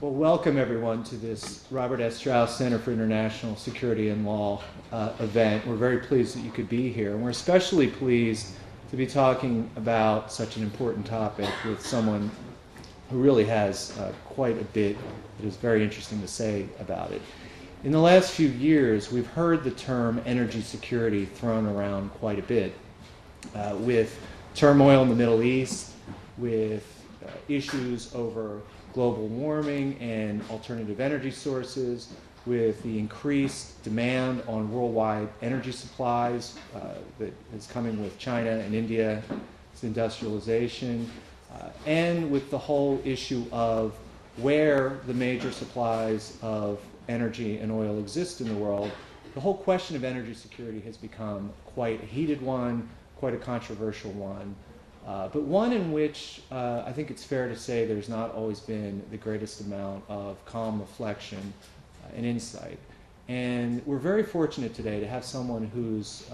Well, welcome everyone to this Robert S. Strauss Center for International Security and Law event. We're very pleased that you could be here, and we're especially pleased to be talking about such an important topic with someone who really has quite a bit that is very interesting to say about it. In the last few years, we've heard the term energy security thrown around quite a bit, with turmoil in the Middle East, with issues over global warming and alternative energy sources, with the increased demand on worldwide energy supplies that is coming with China and India's industrialization, and with the whole issue of where the major supplies of energy and oil exist in the world. The whole question of energy security has become quite a heated one, quite a controversial one. But one in which I think it's fair to say there's not always been the greatest amount of calm reflection and insight. And we're very fortunate today to have someone whose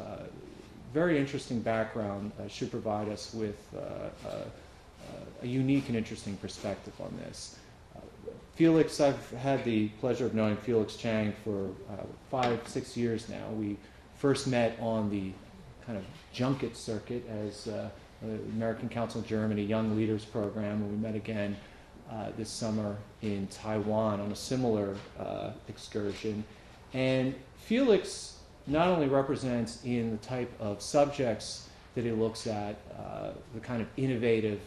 very interesting background should provide us with a unique and interesting perspective on this. Felix, I've had the pleasure of knowing Felix Chang for 5-6 years now. We first met on the kind of junket circuit as the American Council of Germany Young Leaders Program, and we met again this summer in Taiwan on a similar excursion. And Felix not only represents in the type of subjects that he looks at the kind of innovative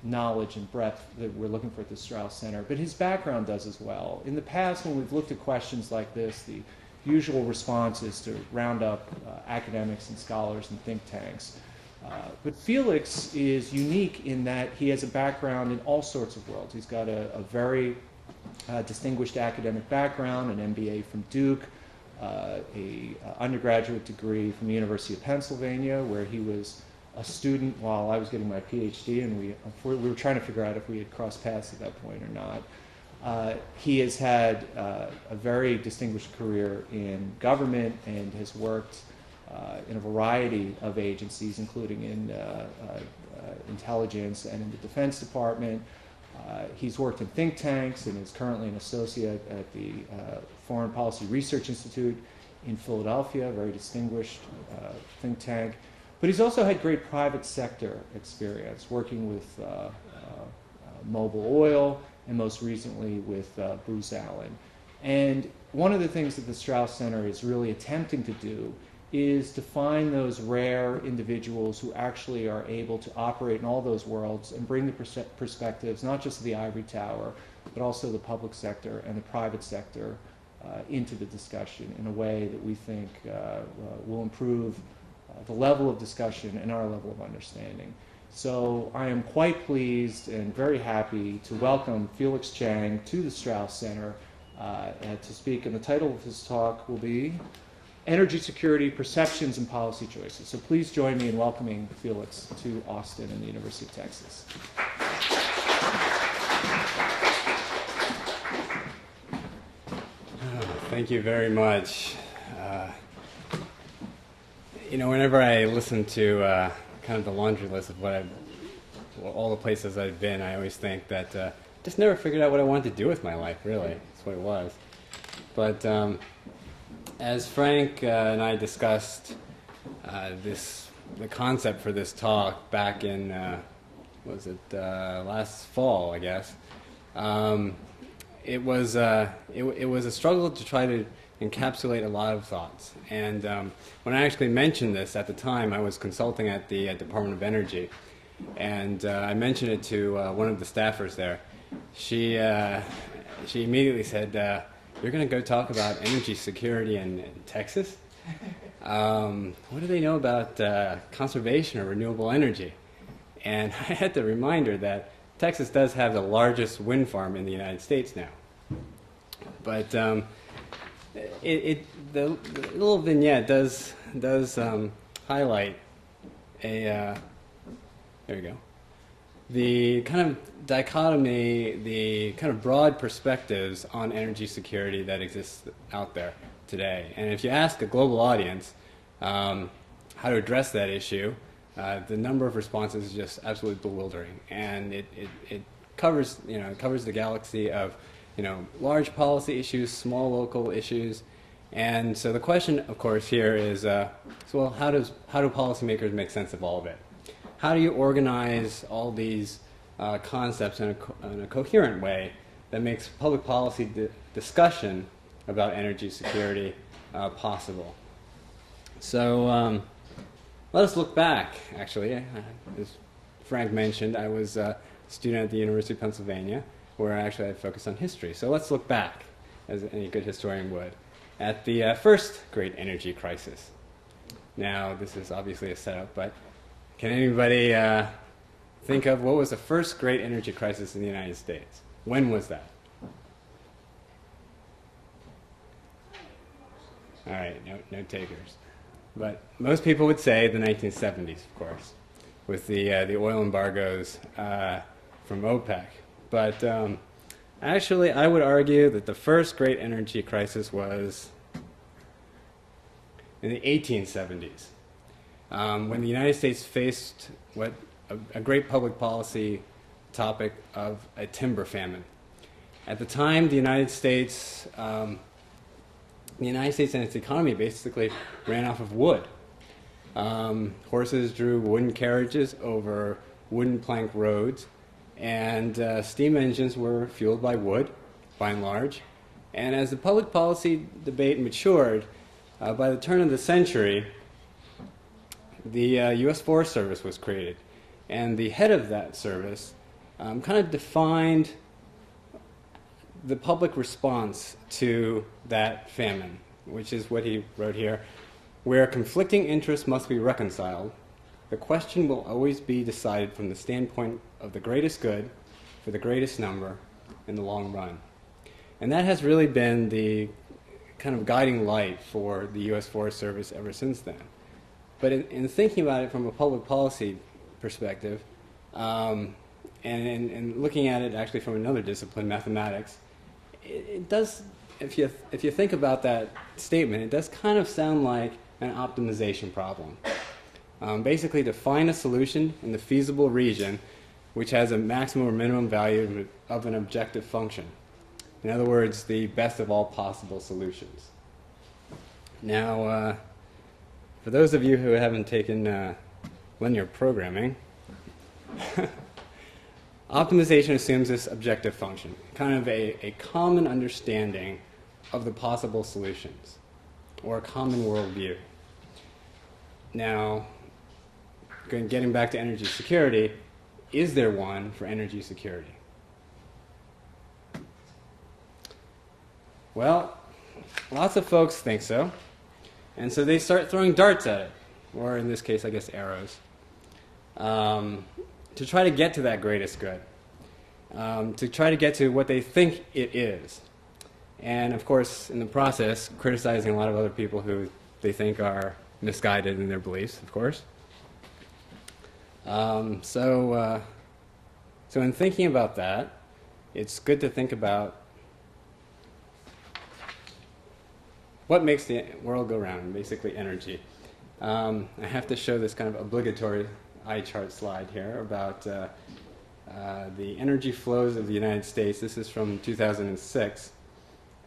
knowledge and breadth that we're looking for at the Strauss Center, but his background does as well. In the past, when we've looked at questions like this, the usual response is to round up academics and scholars and think tanks. But Felix is unique in that he has a background in all sorts of worlds. He's got a very distinguished academic background, an MBA from Duke, an undergraduate degree from the University of Pennsylvania, where he was a student while I was getting my PhD, and we were trying to figure out if we had crossed paths at that point or not. He has had a very distinguished career in government and has worked in a variety of agencies, including in intelligence and in the Defense Department. He's worked in think tanks and is currently an associate at the Foreign Policy Research Institute in Philadelphia, a very distinguished think tank. But he's also had great private sector experience, working with Mobil Oil and most recently with Booz Allen. And one of the things that the Strauss Center is really attempting to do is to find those rare individuals who actually are able to operate in all those worlds and bring the perspectives, not just of the ivory tower, but also the public sector and the private sector into the discussion in a way that we think will improve the level of discussion and our level of understanding. So I am quite pleased and very happy to welcome Felix Chang to the Strauss Center to speak, and the title of his talk will be Energy Security, Perceptions and Policy Choices. So please join me in welcoming Felix to Austin and the University of Texas. Thank you very much. Whenever I listen to kind of the laundry list of all the places I've been, I always think that just never figured out what I wanted to do with my life, really. That's what it was. But as Frank and I discussed the concept for this talk back in, last fall, I guess, it was a struggle to try to encapsulate a lot of thoughts. And when I actually mentioned this at the time, I was consulting at the Department of Energy, and I mentioned it to one of the staffers there. She immediately said, "You're going to go talk about energy security in Texas? What do they know about conservation or renewable energy?" And I had to remind her that Texas does have the largest wind farm in the United States now. But the little vignette does highlight there you go. The kind of dichotomy, the kind of broad perspectives on energy security that exists out there today. And if you ask a global audience how to address that issue, the number of responses is just absolutely bewildering. And it covers, it covers the galaxy of, large policy issues, small local issues. And so the question, of course, here is, well, how do policymakers make sense of all of it? How do you organize all these concepts in a coherent way that makes public policy discussion about energy security possible? So let us look back, actually. As Frank mentioned, I was a student at the University of Pennsylvania, where actually I focused on history. So let's look back, as any good historian would, at the first great energy crisis. Now, this is obviously a setup, but can anybody think of what was the first great energy crisis in the United States? When was that? All right, no takers. But most people would say the 1970s, of course, with the oil embargoes from OPEC. But actually, I would argue that the first great energy crisis was in the 1870s, when the United States faced what a great public policy topic of a timber famine. At the time, the United States and its economy basically ran off of wood. Horses drew wooden carriages over wooden plank roads, and steam engines were fueled by wood, by and large. And as the public policy debate matured, by the turn of the century, the U.S. Forest Service was created. And the head of that service kind of defined the public response to that famine, which is what he wrote here. Where conflicting interests must be reconciled, the question will always be decided from the standpoint of the greatest good for the greatest number in the long run. And that has really been the kind of guiding light for the U.S. Forest Service ever since then. But in thinking about it from a public policy perspective, and looking at it actually from another discipline, mathematics, it does, if you think about that statement, it does kind of sound like an optimization problem. Basically, to find a solution in the feasible region which has a maximum or minimum value of an objective function. In other words, the best of all possible solutions. Now, for those of you who haven't taken linear programming, optimization assumes this objective function, kind of a common understanding of the possible solutions, or a common worldview. Now, getting back to energy security, is there one for energy security? Well, lots of folks think so, and so they start throwing darts at it, or in this case, I guess arrows, to try to get to that greatest good, to try to get to what they think it is. And of course, in the process, criticizing a lot of other people who they think are misguided in their beliefs, of course. So in thinking about that, it's good to think about what makes the world go round, basically energy. I have to show this kind of obligatory eye chart slide here about the energy flows of the United States. This is from 2006.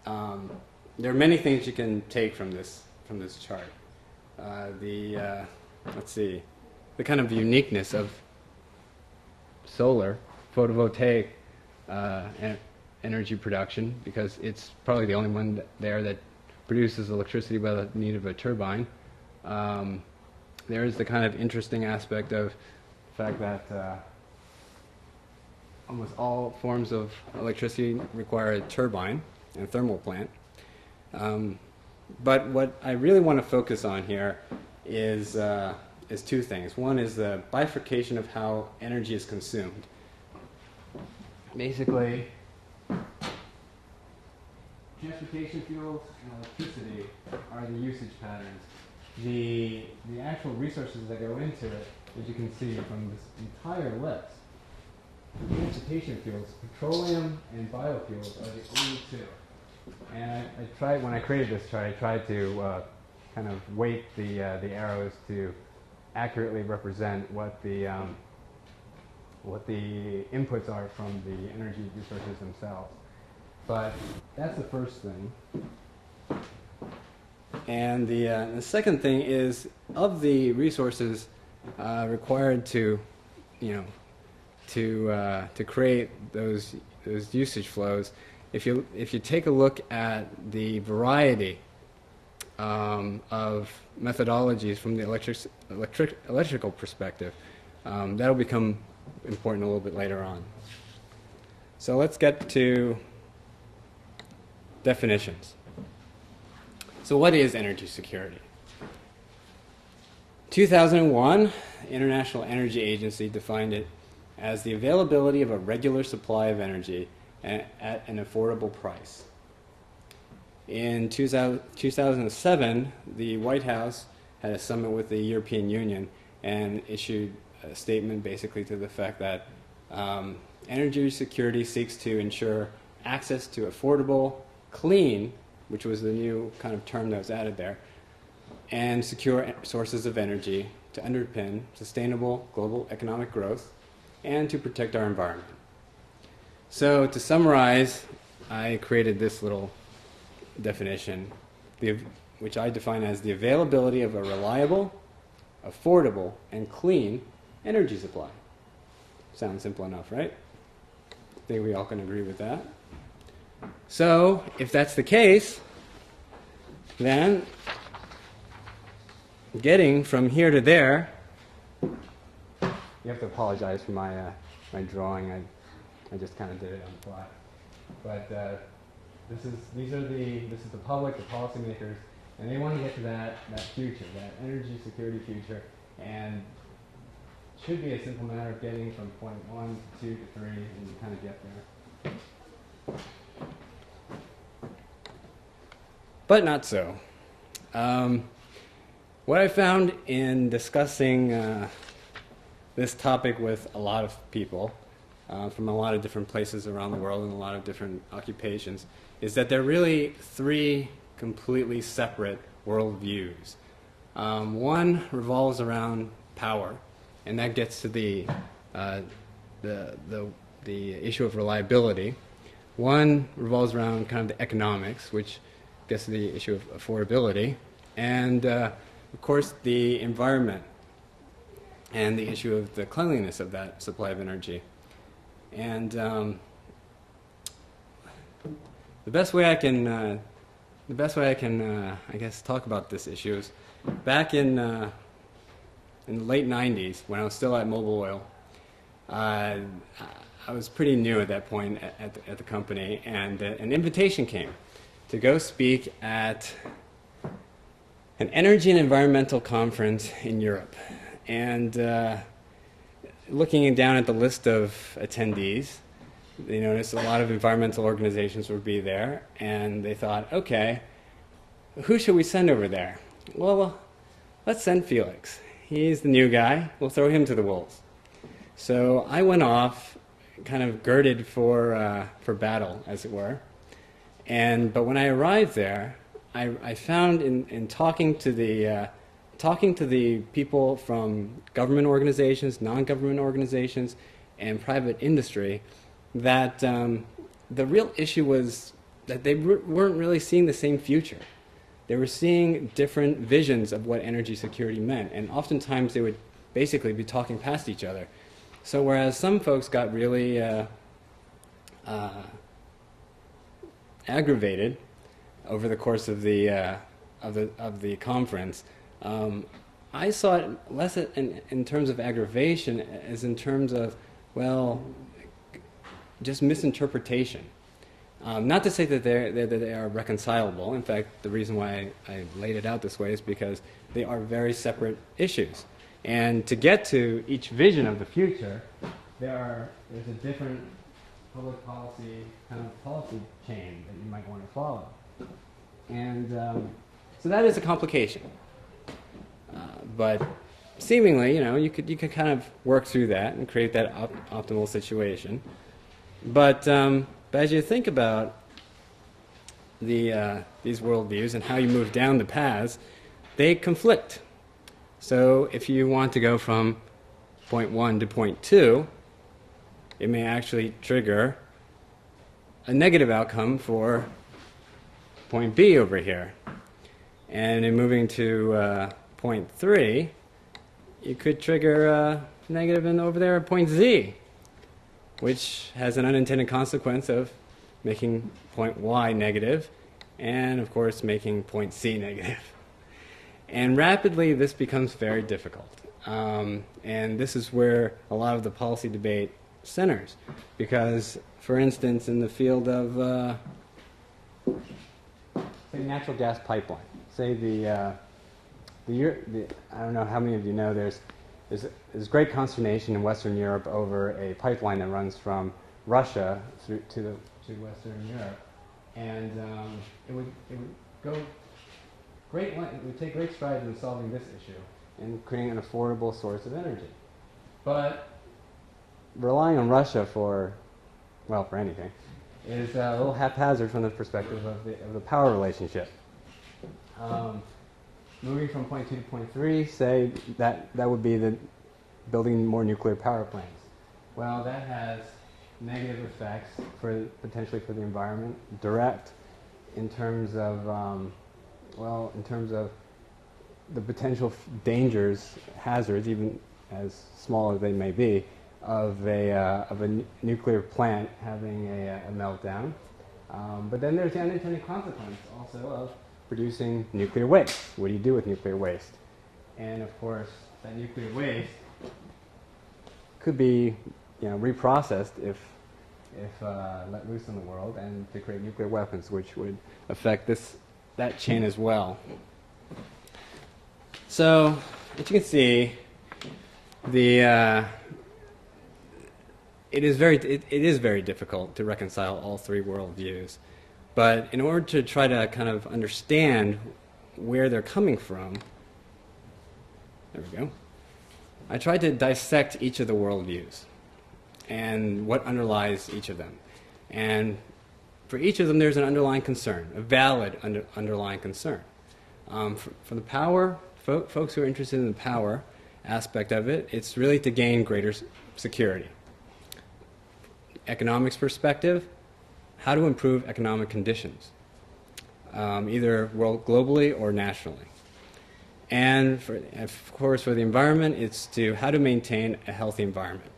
There are many things you can take from this chart. Let's see, the kind of uniqueness of solar photovoltaic energy production, because it's probably the only one there that produces electricity by the need of a turbine. There is the kind of interesting aspect of the fact that almost all forms of electricity require a turbine and thermal plant. But what I really want to focus on here is two things. One is the bifurcation of how energy is consumed. Basically, transportation fuels and electricity are the usage patterns. The actual resources that go into it, as you can see from this entire list, transportation fuels, petroleum and biofuels are the only two. And I tried, when I created this chart, I tried to kind of weight the arrows to accurately represent what the what the inputs are from the energy resources themselves. But that's the first thing. And the second thing is, of the resources required to, to create those usage flows, if you take a look at the variety of methodologies from the electrical perspective, that'll become important a little bit later on. So let's get to definitions. So what is energy security? 2001, the International Energy Agency defined it as the availability of a regular supply of energy at an affordable price. In 2007, the White House had a summit with the European Union and issued a statement basically to the fact that energy security seeks to ensure access to affordable, clean, which was the new kind of term that was added there, and secure sources of energy to underpin sustainable global economic growth and to protect our environment. So to summarize, I created this little definition, which I define as the availability of a reliable, affordable, and clean energy supply. Sounds simple enough, right? I think we all can agree with that. So, if that's the case, then getting from here to there, you have to apologize for my my drawing. I just kind of did it on the fly. But this is the public, the policymakers, and they want to get to that future, that energy security future, and it should be a simple matter of getting from point 1 to 2 to 3, and you kind of get there. But not so. What I found in discussing this topic with a lot of people from a lot of different places around the world and a lot of different occupations is that there are really 3 completely separate worldviews. One revolves around power, and that gets to the issue of reliability. One revolves around kind of the economics, which gets to the issue of affordability, and of course the environment and the issue of the cleanliness of that supply of energy. And the best way I can, I guess, talk about this issue is back in the late '90s, when I was still at Mobil Oil. I was pretty new at that point at the company, and an invitation came to go speak at an energy and environmental conference in Europe. And looking down at the list of attendees, they noticed a lot of environmental organizations would be there, and they thought, okay, who should we send over there? Well, let's send Felix. He's the new guy. We'll throw him to the wolves. So I went off, kind of girded for battle, as it were. But when I arrived there, I found in talking to the people from government organizations, non-government organizations, and private industry, that the real issue was that they weren't really seeing the same future. They were seeing different visions of what energy security meant, and oftentimes they would basically be talking past each other. So whereas some folks got really aggravated over the course of the conference, I saw it less in terms of aggravation as in terms of, well, just misinterpretation. Not to say that they are reconcilable. In fact, the reason why I laid it out this way is because they are very separate issues. And to get to each vision of the future, there's a different public policy kind of policy chain that you might want to follow. And so that is a complication. But seemingly, you could kind of work through that and create that optimal situation. But as you think about these worldviews and how you move down the paths, they conflict. So if you want to go from point 1 to point 2, it may actually trigger a negative outcome for point B over here. And in moving to point 3, you could trigger negative in over there at point Z, which has an unintended consequence of making point Y negative, and of course making point C negative. And rapidly this becomes very difficult. And this is where a lot of the policy debate centers. Because, for instance, in the field of say natural gas pipeline, say I don't know how many of you know, there's great consternation in Western Europe over a pipeline that runs from Russia through to Western Europe, and it would take great strides in solving this issue and creating an affordable source of energy. But relying on Russia for anything is a little haphazard from the perspective of the power relationship. Moving from point 2 to point 3, say that would be the building more nuclear power plants. Well, that has negative effects potentially for the environment, direct in terms of the potential dangers, hazards, even as small as they may be, of a nuclear plant having a meltdown. But then there's the unintended consequence also of producing nuclear waste. What do you do with nuclear waste? And of course, that nuclear waste could be reprocessed if let loose in the world, and to create nuclear weapons, which would affect that chain as well. So, as you can see, it is very difficult to reconcile all three worldviews. But in order to try to kind of understand where they're coming from, there we go, I tried to dissect each of the worldviews and what underlies each of them. And for each of them, there's an underlying concern, a valid underlying concern. For the power, folks who are interested in the power aspect of it, it's really to gain greater security. Economics perspective, how to improve economic conditions, either globally or nationally. And of course, for the environment, it's how to maintain a healthy environment.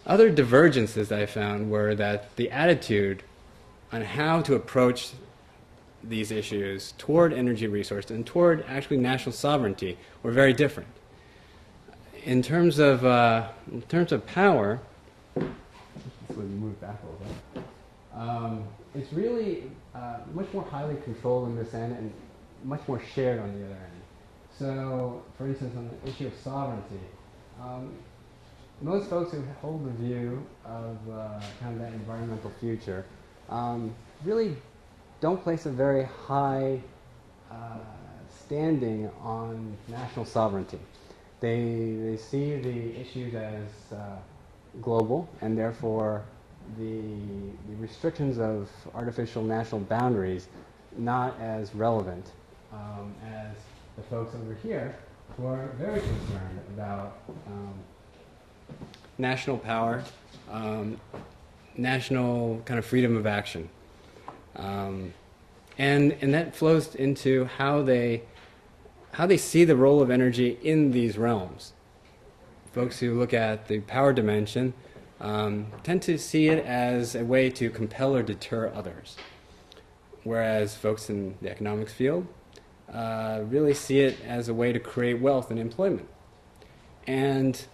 Other divergences that I found were that the attitude on how to approach these issues toward energy resource and toward actually national sovereignty were very different. In terms of power, let's move back a little bit. It's really much more highly controlled on this end and much more shared on the other end. So, for instance, on the issue of sovereignty, most folks who hold the view of kind of that environmental future really don't place a very high standing on national sovereignty. They see the issues as global, and therefore the restrictions of artificial national boundaries not as relevant as the folks over here who are very concerned about national power, national kind of freedom of action. And that flows into how they see the role of energy in these realms. Folks who look at the power dimension tend to see it as a way to compel or deter others, whereas folks in the economics field really see it as a way to create wealth and employment. And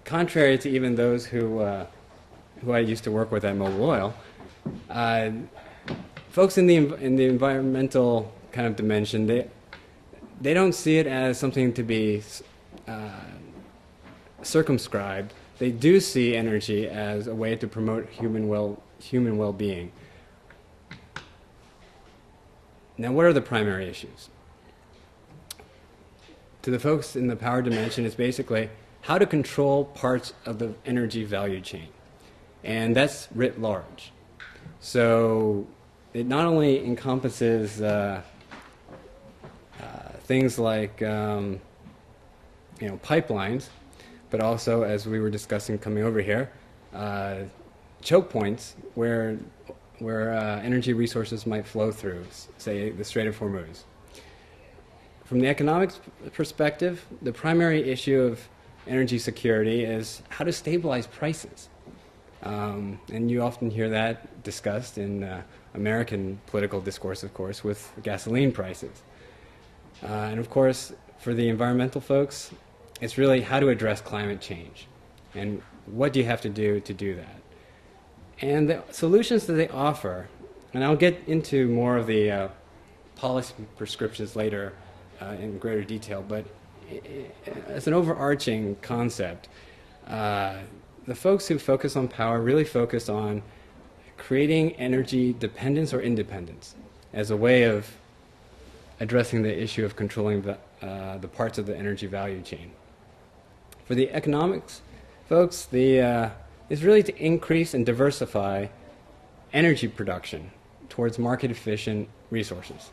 contrary to even those who I used to work with at Mobil Oil, folks in the environmental kind of dimension, they don't see it as something to be circumscribed. They do see energy as a way to promote human well-being. Now, what are the primary issues? To the folks in the power dimension, it's basically how to control parts of the energy value chain. And that's writ large. So it not only encompasses things like pipelines, but also, as we were discussing coming over here, choke points where energy resources might flow through, say the Strait of Hormuz. From the economics perspective, the primary issue of energy security is how to stabilize prices. And you often hear that discussed in American political discourse, of course, with gasoline prices. And of course, for the environmental folks, it's really how to address climate change. And what do you have to do that? And the solutions that they offer, and I'll get into more of the policy prescriptions later in greater detail, but as an overarching concept, the folks who focus on power really focus on creating energy dependence or independence as a way of addressing the issue of controlling the parts of the energy value chain. For the economics folks, is really to increase and diversify energy production towards market-efficient resources.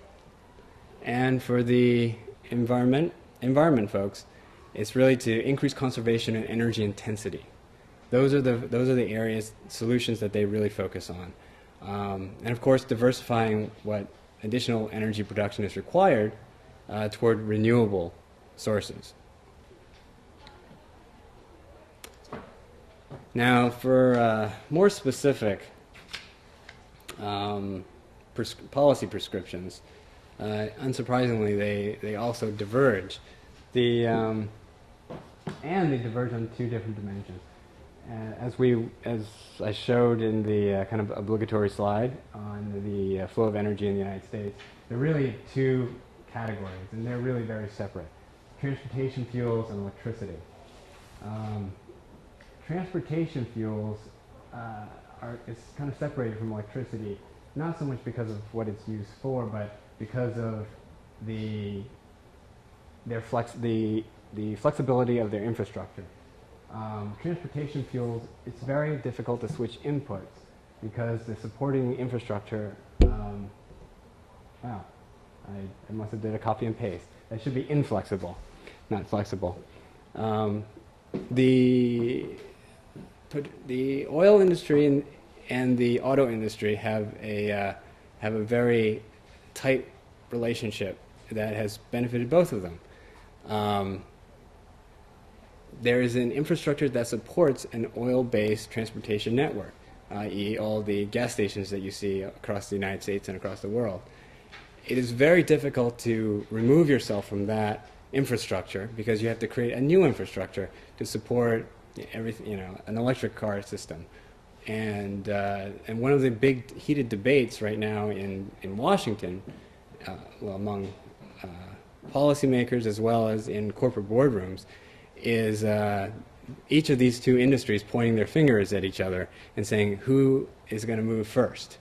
And for the environment folks, it's really to increase conservation and energy intensity. Those are the areas, solutions that they really focus on. And of course, diversifying what additional energy production is required toward renewable sources. Now, for more specific policy prescriptions, unsurprisingly, they also diverge. And they diverge on two different dimensions. As I showed in the kind of obligatory slide on the flow of energy in the United States, there are really two categories, and they're really very separate: transportation fuels and electricity. Transportation fuels is kind of separated from electricity, not so much because of what it's used for, but because of the flexibility of their infrastructure. Transportation fuels, it's very difficult to switch inputs because the supporting infrastructure, wow, I must have did a copy and paste. That should be inflexible, not flexible. The oil industry and the auto industry have a very tight relationship that has benefited both of them. There is an infrastructure that supports an oil-based transportation network, i.e. all the gas stations that you see across the United States and across the world. It is very difficult to remove yourself from that infrastructure because you have to create a new infrastructure to support everything, an electric car system. And one of the big heated debates right now in Washington, among policymakers as well as in corporate boardrooms, is each of these two industries pointing their fingers at each other and saying, who is going to move first?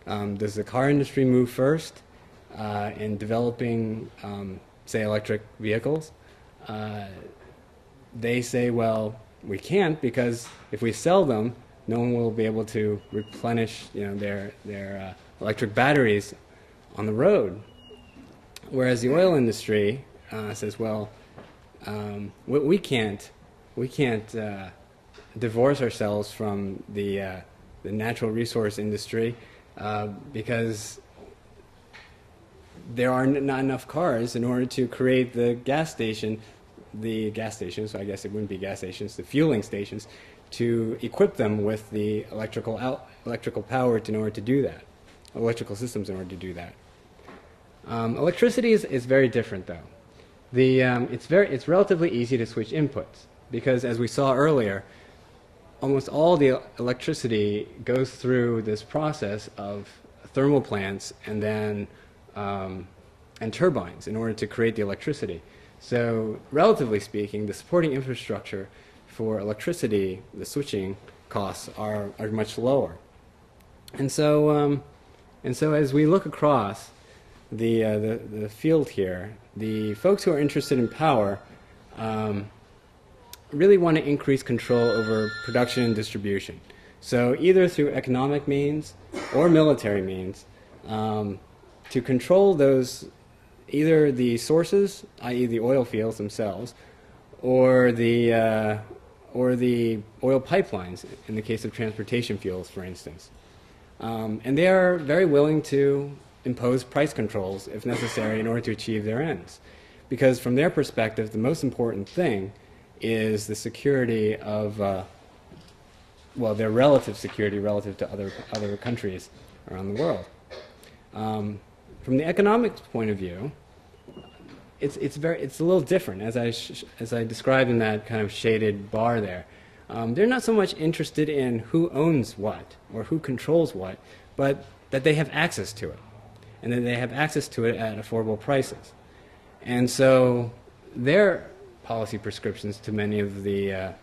Does the car industry move first in developing, say, electric vehicles? They say, well, we can't, because if we sell them, no one will be able to replenish their electric batteries on the road. Whereas the oil industry says, well, we can't divorce ourselves from the natural resource industry because there are not enough cars in order to create the gas stations, so I guess it wouldn't be gas stations, the fueling stations, to equip them with the electrical power in order to do that, electrical systems in order to do that. Electricity is very different, though. It's relatively easy to switch inputs because, as we saw earlier, almost all the electricity goes through this process of thermal plants and then and turbines in order to create the electricity. So, relatively speaking, the supporting infrastructure for electricity, the switching costs are much lower. And so as we look across the field here, the folks who are interested in power really want to increase control over production and distribution. So either through economic means or military means, to control those, either the sources, i.e. the oil fields themselves, or the oil pipelines in the case of transportation fuels, for instance. And they are very willing to impose price controls if necessary in order to achieve their ends. Because from their perspective, the most important thing is the security of, well, their relative security relative to other countries around the world. From the economics point of view, it's a little different, as I described in that kind of shaded bar there. They're not so much interested in who owns what or who controls what, but that they have access to it, and that they have access to it at affordable prices. And so their policy prescriptions to many of the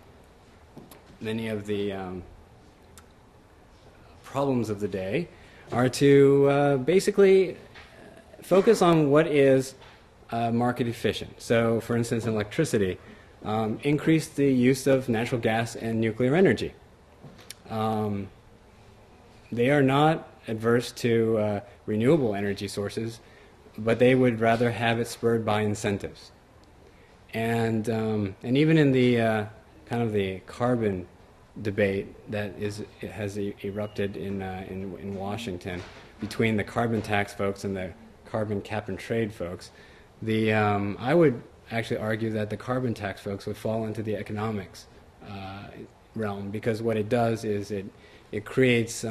problems of the day are to basically focus on what is market efficient. So, for instance, in electricity, increase the use of natural gas and nuclear energy. They are not adverse to renewable energy sources, but they would rather have it spurred by incentives. And even in the kind of the carbon debate that has erupted in Washington between the carbon tax folks and the carbon cap and trade folks, I would actually argue that the carbon tax folks would fall into the economics realm, because what it does is it creates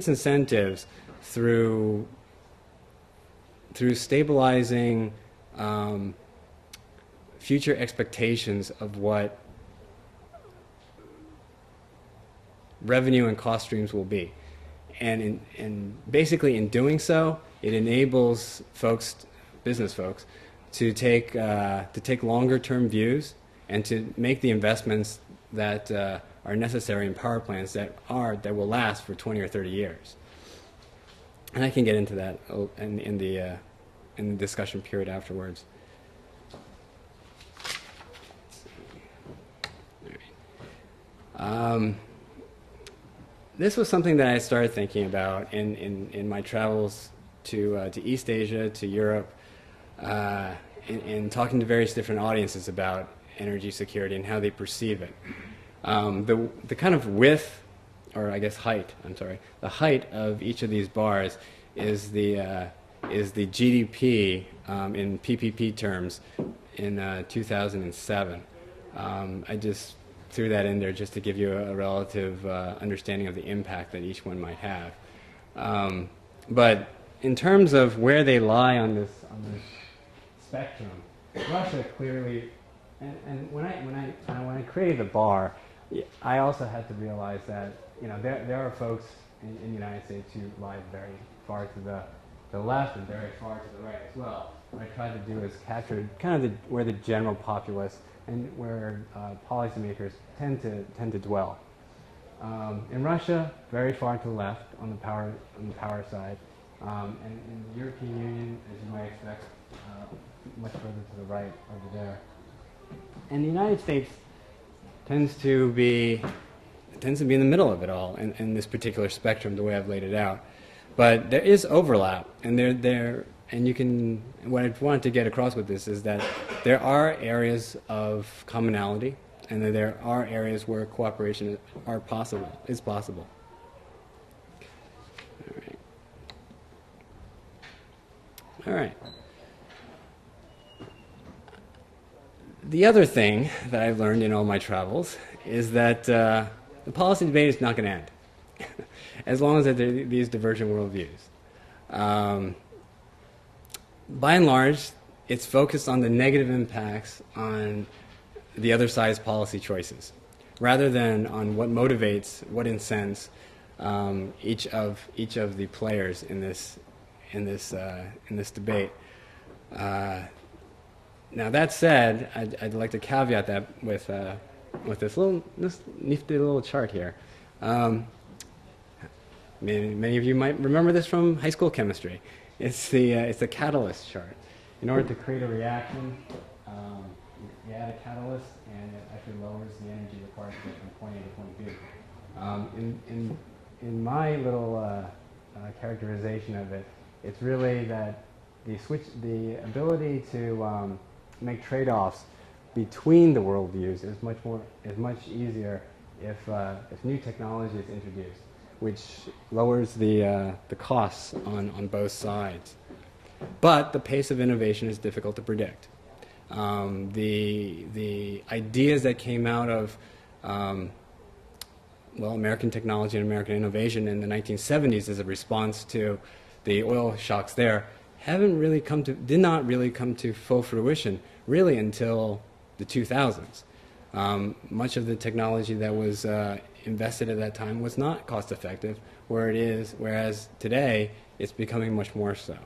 incentives through stabilizing future expectations of what revenue and cost streams will be, and basically in doing so, it enables business folks, to take longer-term views and to make the investments that are necessary in power plants that will last for 20 or 30 years. And I can get into that in the discussion period afterwards. This was something that I started thinking about in my travels to East Asia, to Europe, in talking to various different audiences about energy security and how they perceive it. The kind of width, or I guess height, the height of each of these bars is the GDP in PPP terms in 2007. I just threw that in there just to give you a relative understanding of the impact that each one might have. But in terms of where they lie on this spectrum, Russia clearly, and when I created the bar, I also had to realize that there are folks in the United States who lie very far to the left and very far to the right as well. What I tried to do is capture kind of where the general populace and where policymakers tend to dwell. In Russia, very far to the left on the power side, and in the European Union, as you might expect, much further to the right over there. And the United States tends to be in the middle of it all in this particular spectrum, the way I've laid it out. But there is overlap, and what I wanted to get across with this is that there are areas of commonality, and that there are areas where cooperation is possible. All right. The other thing that I've learned in all my travels is that the policy debate is not going to end, as long as there are these divergent worldviews. By and large, it's focused on the negative impacts on the other side's policy choices, rather than on what motivates, what incents each of the players in this debate. Now that said, I'd like to caveat that with this nifty little chart here. Many of you might remember this from high school chemistry. It's the catalyst chart. In order to create a reaction, you add a catalyst, and it actually lowers the energy required to get from point A to point B. In my little characterization of it, it's really that the ability to make trade-offs between the worldviews is much easier if new technology is introduced, which lowers the costs on both sides. But the pace of innovation is difficult to predict. The ideas that came out of American technology and American innovation in the 1970s as a response to the oil shocks there did not really come to full fruition really until the 2000s. Much of the technology that was invested at that time was not cost effective, whereas today it's becoming much more so.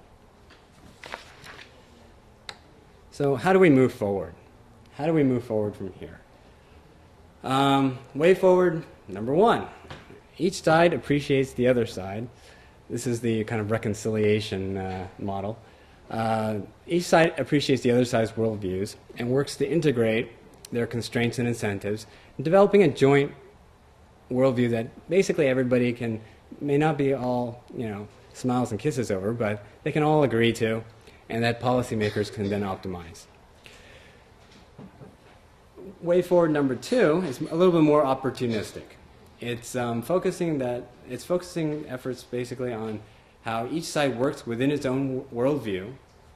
So how do we move forward? How do we move forward from here? Way forward, number one, each side appreciates the other side. This is the kind of reconciliation model. Each side appreciates the other side's worldviews and works to integrate their constraints and incentives, developing a joint worldview that basically everybody may not be all, smiles and kisses over, but they can all agree to, and that policymakers can then optimize. Way forward number two is a little bit more opportunistic. It's focusing efforts basically on how each side works within its own worldview,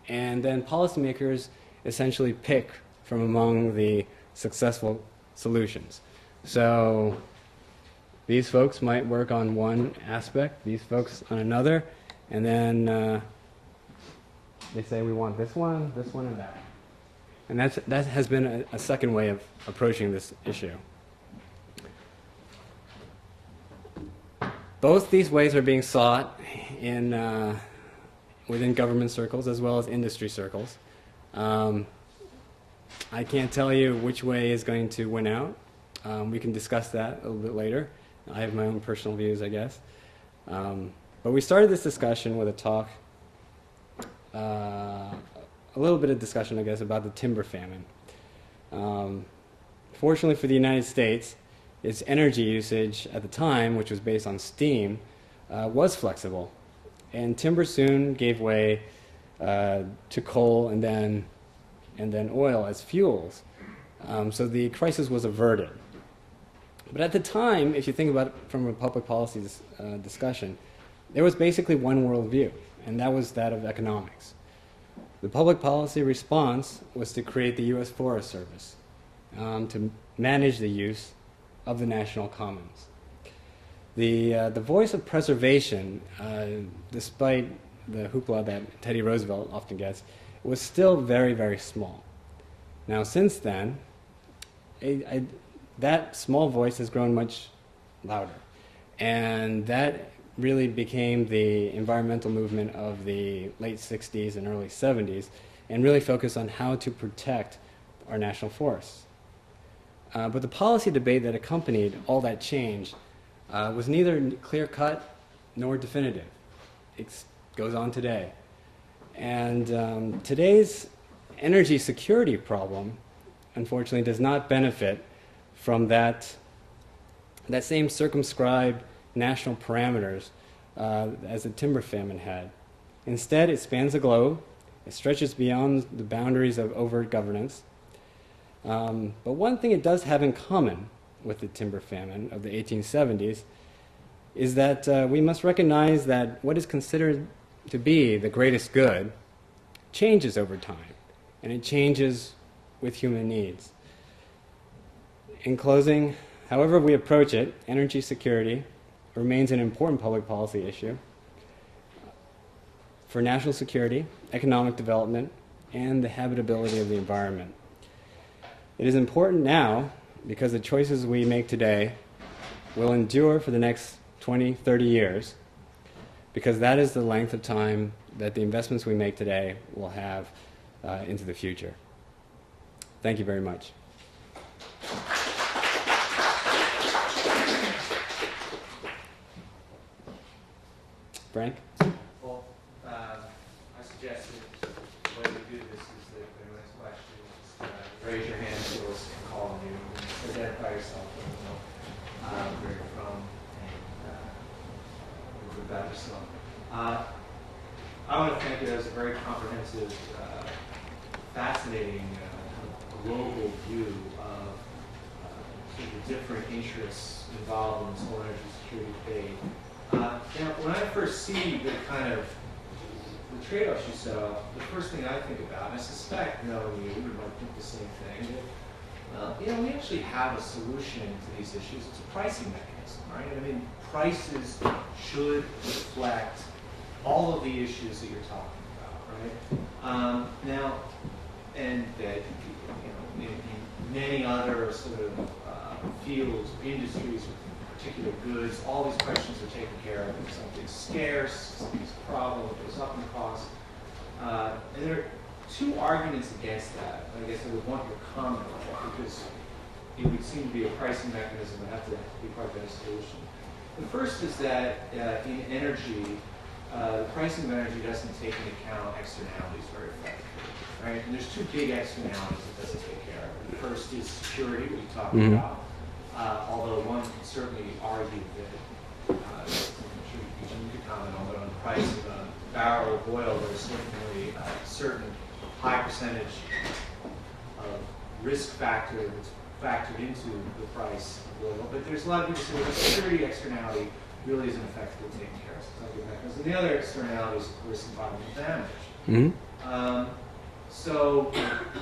and then policymakers essentially pick from among the successful solutions. So these folks might work on one aspect, these folks on another, and then they say we want this one, and that. And that has been a second way of approaching this issue. Both these ways are being sought within government circles as well as industry circles. I can't tell you which way is going to win out. We can discuss that a little bit later. I have my own personal views, I guess. But we started this discussion with a talk, a little bit of discussion, I guess, about the timber famine. Fortunately for the United States, its energy usage at the time, which was based on steam, was flexible. And timber soon gave way to coal and then oil as fuels. So the crisis was averted. But at the time, if you think about it from a public policy discussion, there was basically one worldview, and that was that of economics. The public policy response was to create the U.S. Forest Service to manage the use of the national commons. The voice of preservation, despite the hoopla that Teddy Roosevelt often gets, was still very, very small. Now, since then, that small voice has grown much louder. And that really became the environmental movement of the late 60s and early 70s, and really focused on how to protect our national forests. But the policy debate that accompanied all that change was neither clear-cut nor definitive. It goes on today. And today's energy security problem, unfortunately, does not benefit from that same circumscribed national parameters as the timber famine had. Instead, it spans the globe. It stretches beyond the boundaries of overt governance. But one thing it does have in common with the timber famine of the 1870s is that we must recognize that what is considered to be the greatest good changes over time, and it changes with human needs. In closing, however we approach it, energy security remains an important public policy issue for national security, economic development, and the habitability of the environment. It is important now because the choices we make today will endure for the next 20, 30 years, because that is the length of time that the investments we make today will have into the future. Thank you very much. Frank? Well, I suggested the way we do this is that if anyone has questions, raise your hand so us can call on you. Identify yourself, let us know where you're from, and a little bit about yourself. I want to thank you. That was a very comprehensive, fascinating global view of sort of the different interests involved in this whole energy security debate. Now, when I first see the kind of the trade-offs you set up, the first thing I think about, and I suspect knowing you would might think the same thing, that, well, you know, we actually have a solution to these issues. It's a pricing mechanism, right? I mean, prices should reflect all of the issues that you're talking about, right? Now, and that, you know, in many other sort of fields, industries, particular goods, all these questions are taken care of. If something's scarce, something's a problem, it goes up in cost. And there are two arguments against that. I guess I would want your comment on that, because it would seem to be a pricing mechanism that have to be part of that solution. The first is that in energy, the pricing of energy doesn't take into account externalities very effectively, right? And there's two big externalities it doesn't take care of. The first is security, what you talked about. Although one could certainly argue that, I'm sure you could comment on, but on the price of a barrel of oil, there's certainly a certain high percentage of risk factor that's factored into the price of oil. But there's a lot of people who say the security externality really isn't effectively taken care of. So the other externality is, of course, environmental damage. So,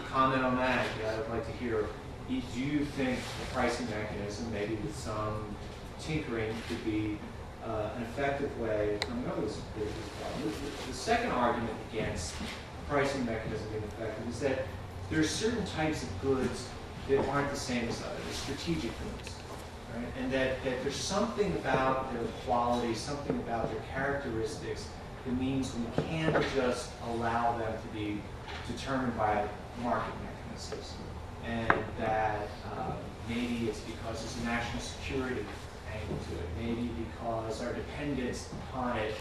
comment on that. Yeah, I'd like to hear. Do you think the pricing mechanism, maybe with some tinkering, could be an effective way of coming up with this problem? The second argument against the pricing mechanism being effective is that there are certain types of goods that aren't the same as others. They're strategic goods, right? And that there's something about their quality, something about their characteristics that means we can't just allow them to be determined by market mechanisms. And that maybe it's because there's a national security angle to it. Maybe because our dependence upon it,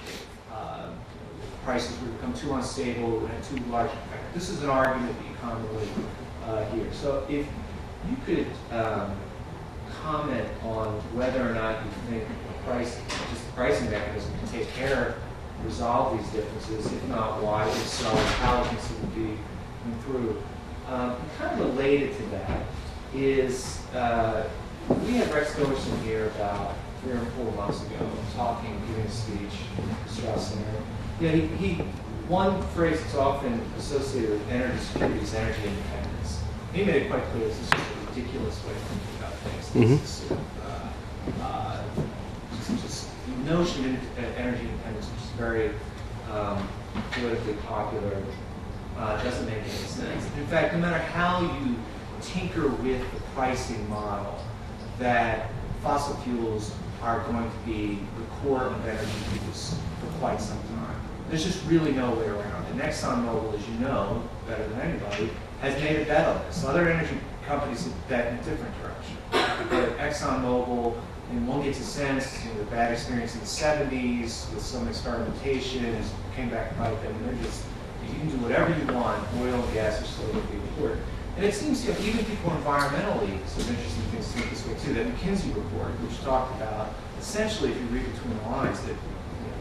prices would become too unstable and too large. This is an argument that you commonly hear. So if you could comment on whether or not you think just the pricing mechanism can take care of, resolve these differences. If not, why? If so, how can it be improved? Kind of related to that is we had Rex Tillerson here about 3 or 4 months ago, giving a speech at the Strauss Center. Yeah, one phrase that's often associated with energy security is energy independence. He made it quite clear this is a ridiculous way of thinking about things. This is sort of, just the notion of energy independence, which is very politically popular. Doesn't make any sense. In fact, no matter how you tinker with the pricing model, that fossil fuels are going to be the core of energy use for quite some time. There's just really no way around it. And ExxonMobil, as you know, better than anybody, has made a bet on this. Other energy companies have bet in a different direction. But ExxonMobil, in one gets a sense, the bad experience in the 70s with some experimentation, came back to bite them, and they're just, you can do whatever you want. Oil and gas are still going to be important. And it seems to even people environmentally, some interesting things to think this way too. That McKinsey report, which talked about essentially, if you read between the lines, that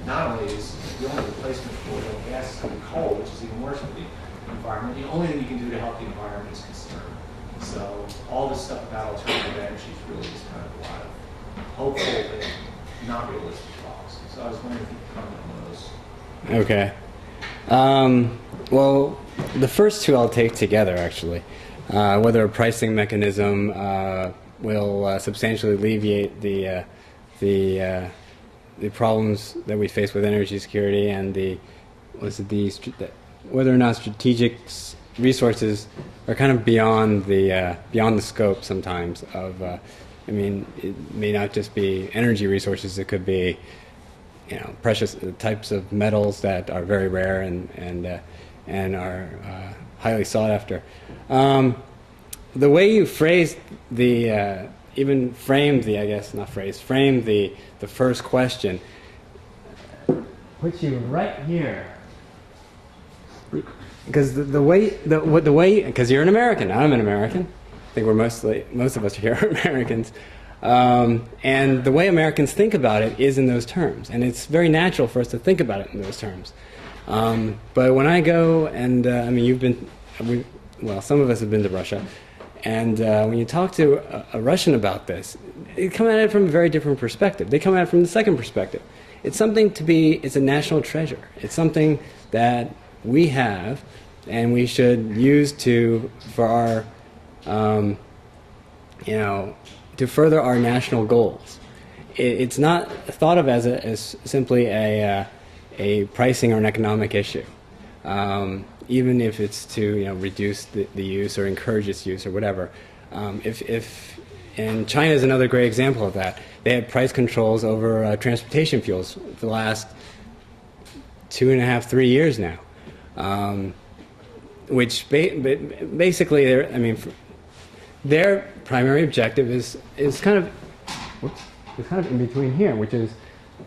not only is the only replacement for oil and gas is going to be coal, which is even worse for the environment. The only thing you can do to help the environment is conserve. So all this stuff about alternative energy is really just kind of a lot of hopeful but not realistic talks. So I was wondering if you could comment on those. Okay. Well, the first two I'll take together, actually. Whether a pricing mechanism will substantially alleviate the problems that we face with energy security and whether or not strategic resources are kind of beyond the scope sometimes of. I mean, it may not just be energy resources; it could be, precious types of metals that are very rare and are highly sought after. The way you phrased framed the first question puts you right here. Because the way, because you're an American, I'm an American. I think most of us here are Americans. And the way Americans think about it is in those terms. And it's very natural for us to think about it in those terms. But when I go and, some of us have been to Russia. And when you talk to a Russian about this, they come at it from a very different perspective. They come at it from the second perspective. It's something to be, it's a national treasure. It's something that we have and we should use for our, to further our national goals. It's not thought of as simply a pricing or an economic issue. Even if it's to reduce the use or encourage its use or whatever. And China is another great example of that. They have price controls over transportation fuels for the last 2.5, 3 years now, which basically their primary objective is kind of in between here, which is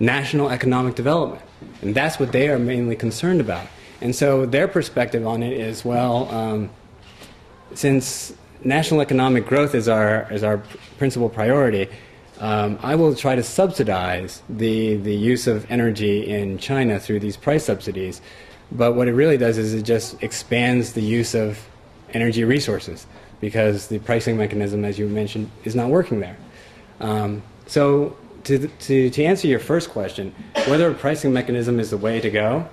national economic development, and that's what they are mainly concerned about. And so their perspective on it is, well, since national economic growth is our principal priority, I will try to subsidize the use of energy in China through these price subsidies. But what it really does is it just expands the use of energy resources because the pricing mechanism, as you mentioned, is not working there. So to answer your first question, whether a pricing mechanism is the way to go,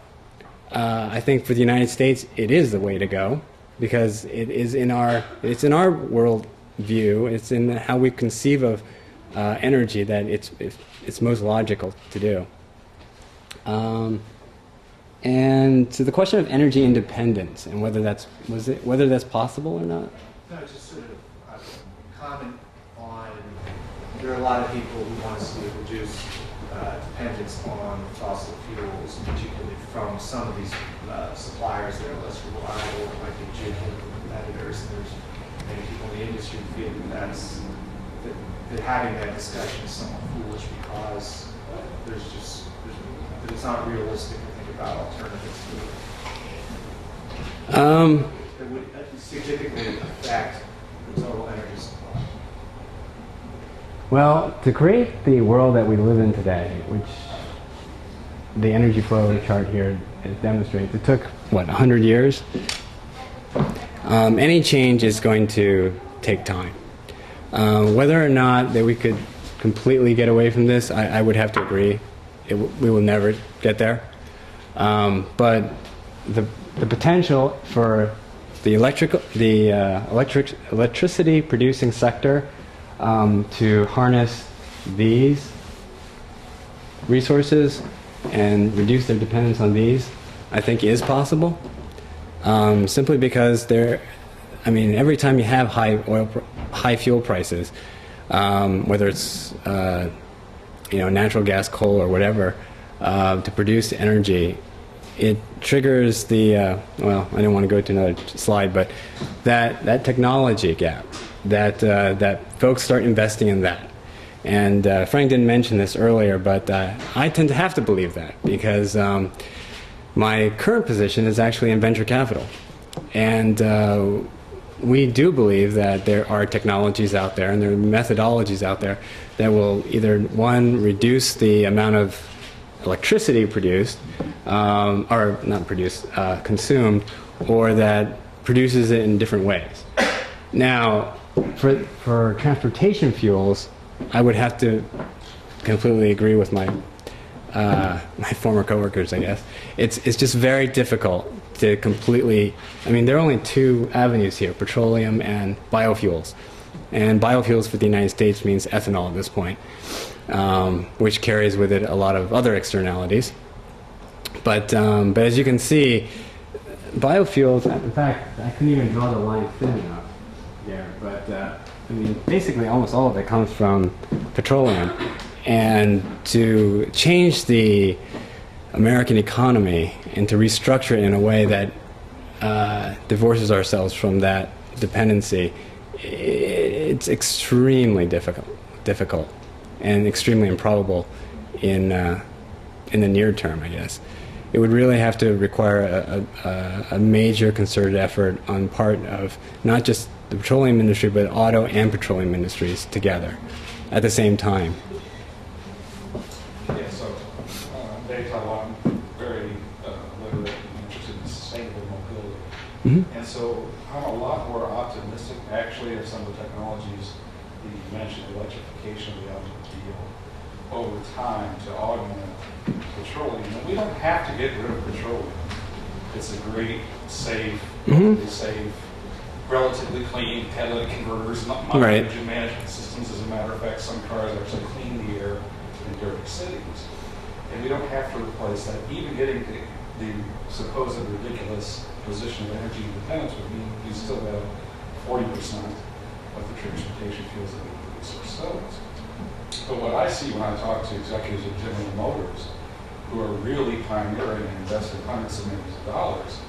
I think for the United States it is the way to go because it's in our world view, it's in how we conceive of energy that it's most logical to do. And to the question of energy independence and whether that's possible or not. No, just sort of comment on, there are a lot of people who want to see a reduced dependence on fossil fuels, particularly from some of these suppliers that are less reliable, like the geopolitical competitors. And there's many people in the industry who feel that having that discussion is somewhat foolish because that it's not realistic to think about alternatives to it. That would significantly affect the total energy supply. Well, to create the world that we live in today, which the energy flow chart here demonstrates, it took, 100 years? Any change is going to take time. Whether or not that we could completely get away from this, I would have to agree. We will never get there. But the potential for the electricity producing sector to harness these resources and reduce their dependence on these, I think is possible. Simply because every time you have high fuel prices, whether it's natural gas, coal, or whatever, to produce energy, it triggers the I don't want to go to another slide, but that technology gap, that folks start investing in that. And Frank didn't mention this earlier, but I tend to have to believe that because my current position is actually in venture capital. And we do believe that there are technologies out there and there are methodologies out there that will either, one, reduce the amount of electricity produced, or not produced, consumed, or that produces it in different ways. Now, for transportation fuels, I would have to completely agree with my former coworkers, I guess. It's just very difficult to completely, there are only two avenues here, petroleum and biofuels. And biofuels for the United States means ethanol at this point, which carries with it a lot of other externalities. But as you can see, biofuels, in fact, I couldn't even draw the line thin enough there, but basically almost all of it comes from petroleum. And to change the American economy and to restructure it in a way that divorces ourselves from that dependency, it's extremely difficult and extremely improbable in the near term, I guess. It would really have to require a major concerted effort on part of not just the petroleum industry, but auto and petroleum industries together at the same time. Yeah, so Dave talked about very literally interested in sustainable mobility. Mm-hmm. And so I'm a lot more optimistic actually of some you mentioned, electrification of the automobile over time to augment petroleum. And we don't have to get rid of petroleum. It's a great, safe, relatively clean catalytic converters, Right. engine management systems. As a matter of fact, some cars actually clean the air in dirty cities. And we don't have to replace that. Even getting to the supposed ridiculous position of energy independence would mean we still have 40% of the transportation fuels that we produce ourselves. But what I see when I talk to executives of General Motors who are really pioneering and investing hundreds of millions of dollars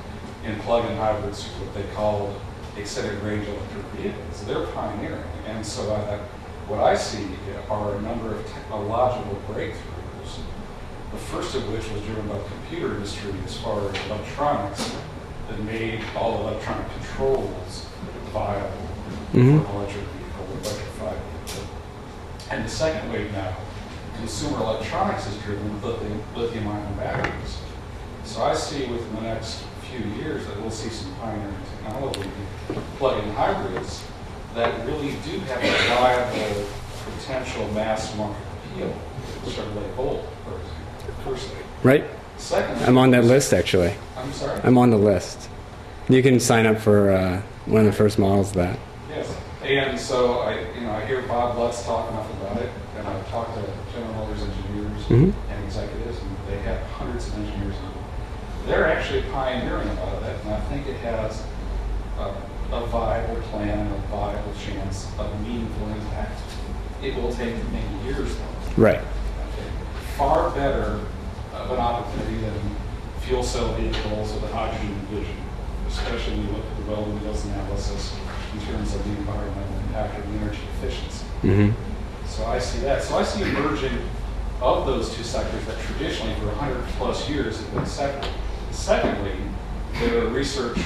in plug-in hybrids, what they call extended range electric vehicles, they're pioneering. And so what I see are a number of technological breakthroughs, the first of which was driven by the computer industry as far as electronics that made all electronic controls viable for an electric vehicle, electrified vehicle. And the second wave now, consumer electronics is driven with lithium-ion batteries. So I see within the next few years that we'll see some pioneering technology, plug-in hybrids, that really do have a viable potential mass market appeal. Chevrolet Volt, for example, firstly. Right. Secondly, I'm on that list, actually. I'm sorry? I'm on the list. You can sign up for one of the first models of that. Yes. And so I hear Bob Lutz talk enough about it, and I've talked to General Motors engineers and executives, and they have hundreds of engineers on it. They're actually pioneering a lot of that, and I think it has a viable plan, a viable chance of meaningful impact. It will take many years, though. Right. Okay. Far better of an opportunity than fuel cell vehicles or the hydrogen vision, especially when you look at the welding wheels analysis in terms of the environmental impact of energy efficiency. So I see that. So I see emerging of those two sectors that traditionally for 100 plus years have been separate. Secondly, there are research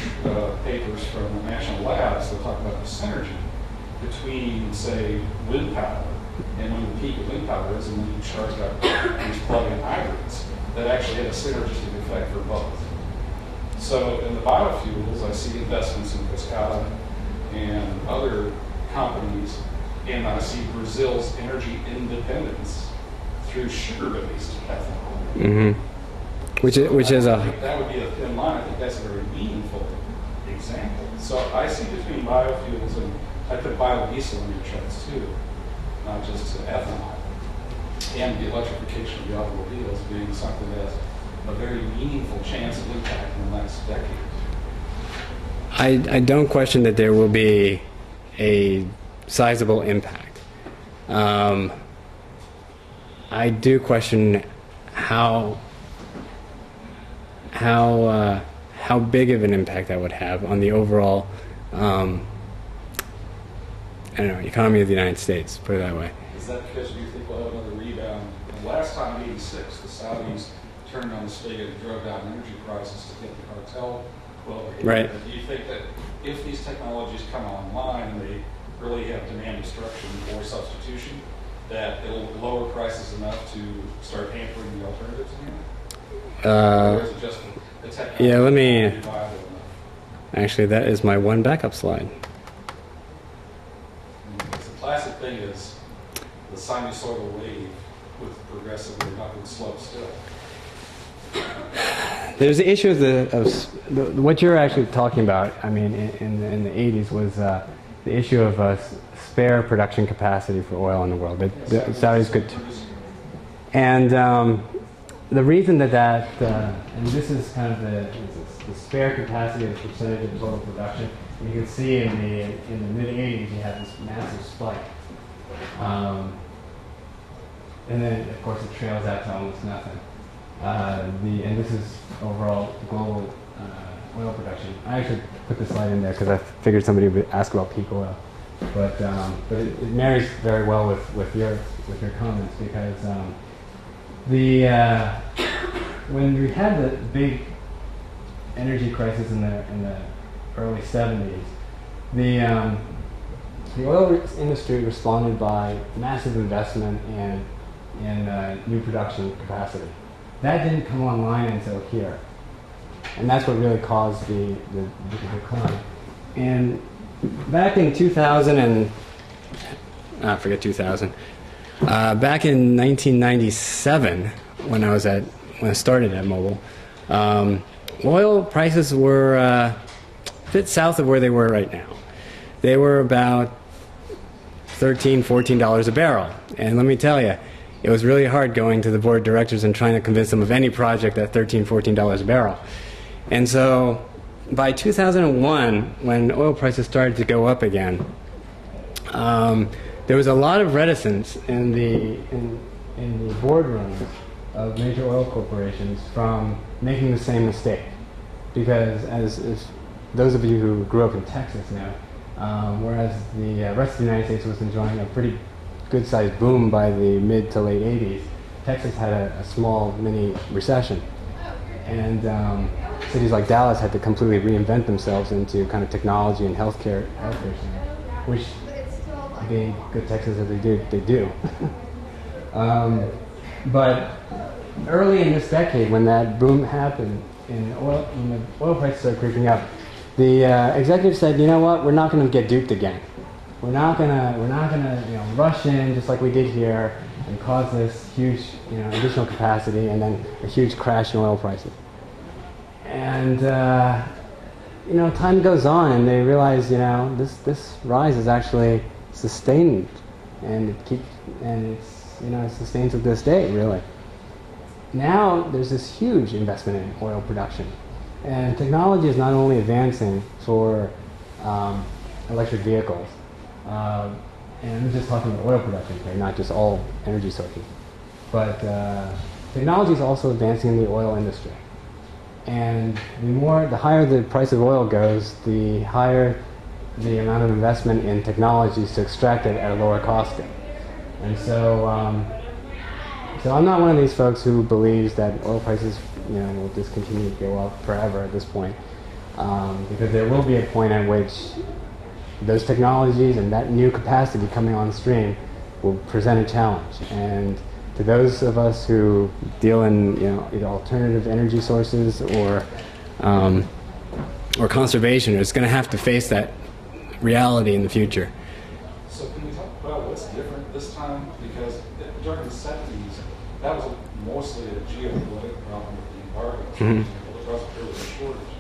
papers from the national labs that talk about the synergy between, say, wind power and when the peak of wind power is and when you charge up these plug-in hybrids that actually have a synergistic effect for both. So in the biofuels, I see investments in Cascada and other companies, and I see Brazil's energy independence through sugar-based ethanol. Which is I a think that would be a thin line. I think that's a very meaningful example. So I see between biofuels and I put biodiesel in your charts too, not just ethanol, and the electrification of the automobiles being something that has a very meaningful chance of impact in the next decade. I don't question that there will be a sizable impact. I do question how big of an impact that would have on the overall, I don't know, economy of the United States, put it that way. Is that because you think we'll have another rebound? And last time in '86, the Saudis turned on the spigot and drove down energy prices to get the cartel well behaved. Right. Do you think that if these technologies come online and they really have demand destruction or substitution, that it'll lower prices enough to start hampering the alternatives again? Or is it just the technology? Yeah, let me. Viable enough? Actually, that is my one backup slide. It's the classic thing is the sinusoidal wave with progressively upward slope still. There's the issue of what you're actually talking about. I mean, in the 80s was the issue of spare production capacity for oil in the world. The Saudis could, and the reason that and this is kind of the spare capacity as a percentage of total production. And you can see in the mid 80s you have this massive spike, and then of course it trails out to almost nothing. And this is overall global oil production. I actually put this slide in there because I figured somebody would ask about peak oil, but it marries very well with your comments because when we had the big energy crisis in the early 70s, the oil industry responded by massive investment in new production capacity. That didn't come online until here. And that's what really caused the decline. And back in 2000 and forget 2000. Back in 1997, when I started at Mobile, oil prices were a bit south of where they were right now. They were about $13, $14 a barrel. And let me tell you, it was really hard going to the board of directors and trying to convince them of any project at $13, $14 a barrel. And so by 2001, when oil prices started to go up again, there was a lot of reticence in the boardrooms of major oil corporations from making the same mistake. Because as those of you who grew up in Texas know, whereas the rest of the United States was enjoying a pretty good-sized boom by the mid to late 80s, Texas had a small mini recession. And cities like Dallas had to completely reinvent themselves into kind of technology and healthcare centers, which, being good Texas as they do. But early in this decade, when that boom happened, when the oil prices started creeping up, the executives said, you know what, we're not going to get duped again. We're not gonna rush in just like we did here and cause this huge additional capacity and then a huge crash in oil prices. And time goes on and they realize this rise is actually sustained and it sustains to this day really. Now there's this huge investment in oil production, and technology is not only advancing for electric vehicles. And I'm just talking about oil production here, not just all energy sources. But technology is also advancing in the oil industry. And the higher the price of oil goes, the higher the amount of investment in technologies to extract it at a lower cost. And so I'm not one of these folks who believes that oil prices will just continue to go up forever at this point. Because there will be a point at which those technologies and that new capacity coming on stream will present a challenge. And to those of us who deal in either alternative energy sources or conservation, is going to have to face that reality in the future. So can we talk about what's different this time? Because during the 70s, that was mostly a geopolitical problem with the environment. Mm-hmm. It wasn't really a shortage.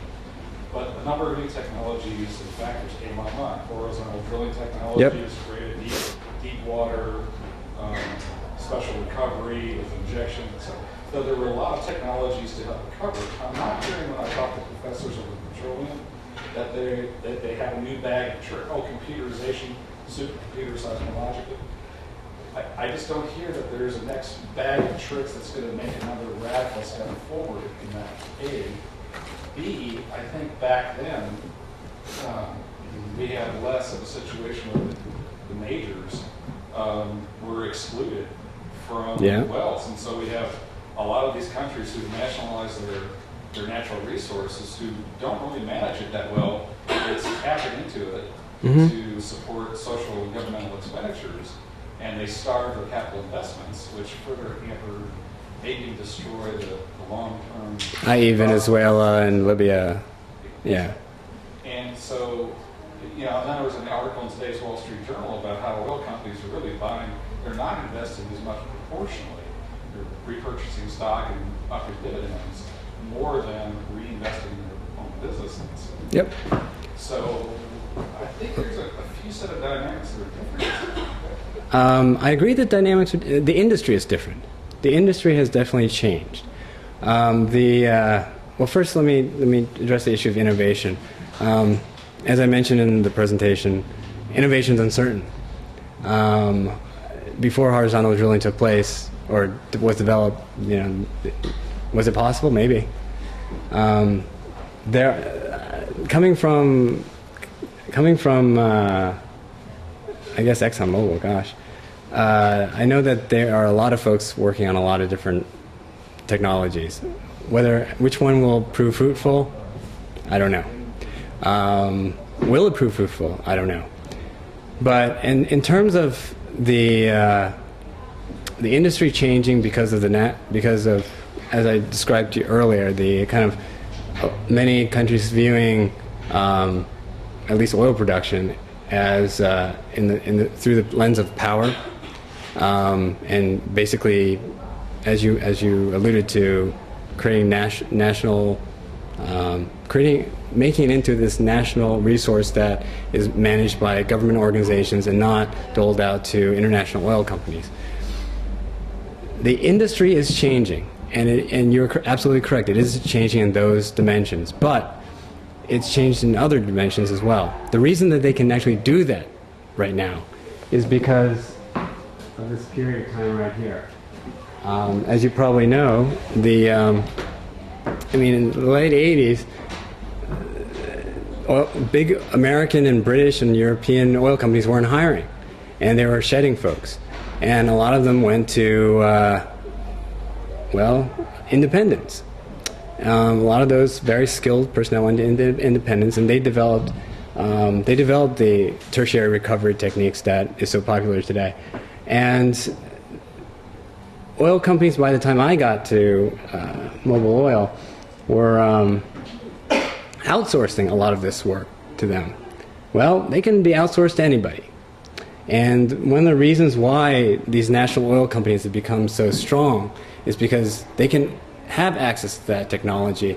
But a number of new technologies and factors came online. Horizontal drilling technologies created deep water, special recovery with injection. So there were a lot of technologies to help recover. I'm not hearing when I talk to professors of petroleum that they have a new bag of tricks. Computerization, supercomputer seismologically. I just don't hear that there's a next bag of tricks that's going to make another radical step forward in that A. B, I think back then we had less of a situation where the majors were excluded from wells, and so we have a lot of these countries who nationalize their natural resources who don't really manage it that well. It's tapping into it to support social and governmental expenditures, and they starve their capital investments, which further hamper, maybe destroy the long-term... i.e. Venezuela and Libya. Yeah. And so, then there was an article in today's Wall Street Journal about how oil companies are really buying, they're not investing as much proportionally. They're repurchasing stock and upping dividends more than reinvesting in their own businesses. Yep. So I think there's a few set of dynamics that are different. I agree that the industry is different. The industry has definitely changed. Well, first let me address the issue of innovation. As I mentioned in the presentation, innovation is uncertain. Before horizontal drilling took place or was developed, was it possible? Maybe. Coming from I guess ExxonMobil, gosh. I know that there are a lot of folks working on a lot of different technologies. Which one will prove fruitful, I don't know. Will it prove fruitful? I don't know. But in terms of the industry changing because of as I described to you earlier, the kind of many countries viewing at least oil production as through the lens of power, and basically, as you alluded to, creating making it into this national resource that is managed by government organizations and not doled out to international oil companies. The industry is changing, and you're absolutely correct. It is changing in those dimensions, but it's changed in other dimensions as well. The reason that they can actually do that right now is because of this period of time right here. As you probably know, in the late 80s, big American and British and European oil companies weren't hiring, and they were shedding folks. And a lot of them went to, independents. A lot of those very skilled personnel went into independents, and they developed the tertiary recovery techniques that is so popular today. And oil companies, by the time I got to Mobil Oil, were outsourcing a lot of this work to them. Well, they can be outsourced to anybody. And one of the reasons why these national oil companies have become so strong is because they can have access to that technology